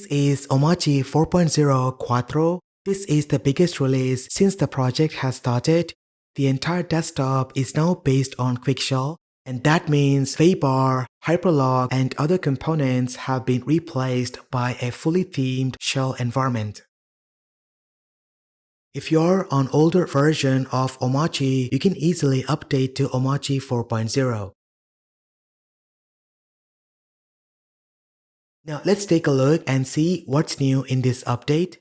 is Omarchy 4.0 Quattro. This is the biggest release since the project has started. The entire desktop is now based on Quickshell, and that means VRAM, Hyprland, and other components have been replaced by a fully themed shell environment. If you're on older version of Omarchy, you can easily update to Omarchy 4.0. Now let's take a look and see what's new in this update.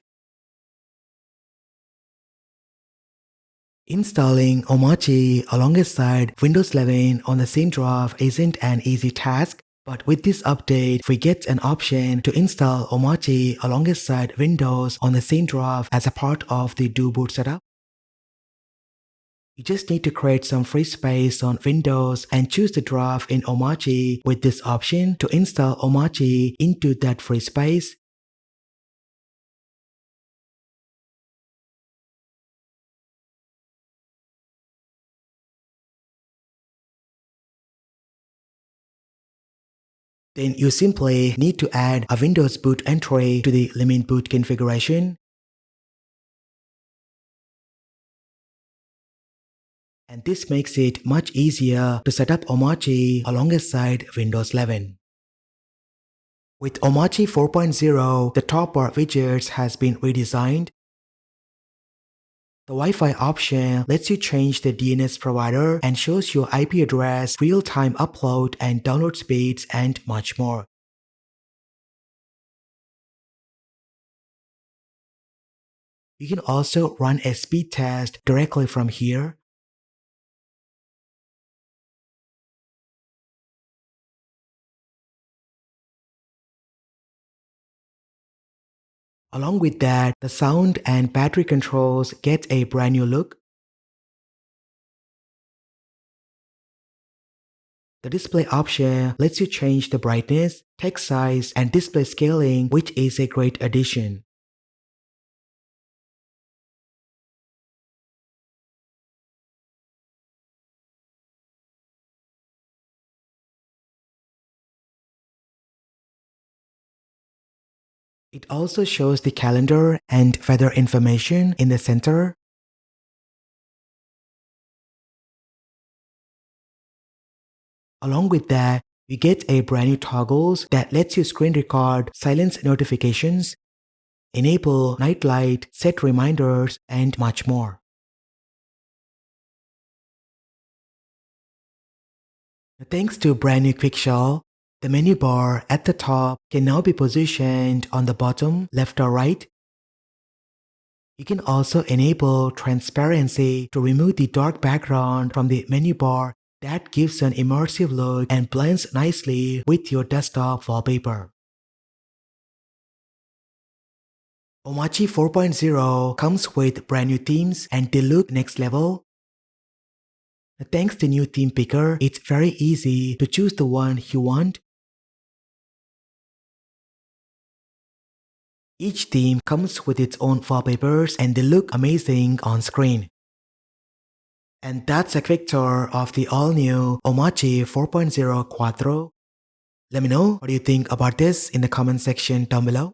Installing Omarchy alongside Windows 11 on the same drive isn't an easy task, but with this update, we get an option to install Omarchy alongside Windows on the same drive as a part of the do boot setup. You just need to create some free space on Windows and choose the drive in Omarchy with this option to install Omarchy into that free space. Then you simply need to add a Windows boot entry to the limit boot configuration. And this makes it much easier to set up Omarchy alongside Windows 11. With Omarchy 4.0, the top bar widgets has been redesigned. The Wi-Fi option lets you change the DNS provider and shows your IP address, real-time upload and download speeds, and much more. You can also run a speed test directly from here. Along with that, the sound and battery controls get a brand new look. The display option lets you change the brightness, text size, and display scaling, which is a great addition. It also shows the calendar and weather information in the center. Along with that, you get a brand new toggles that lets you screen record, silence notifications, enable night light, set reminders, and much more. Thanks to brand new Quickshell, the menu bar at the top can now be positioned on the bottom, left or right. You can also enable transparency to remove the dark background from the menu bar. That gives an immersive look and blends nicely with your desktop wallpaper. Omarchy 4.0 comes with brand new themes and they look next level. Thanks to new theme picker, it's very easy to choose the one you want. Each theme comes with its own wallpapers and they look amazing on screen. And that's a quick tour of the all-new Omarchy 4.0 Quattro. Let me know what you think about this in the comment section down below.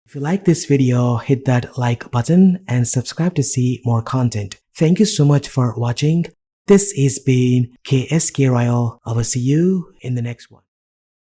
If you like this video, hit that like button and subscribe to see more content. Thank you so much for watching. This has been KSK Royal. I will see you in the next one.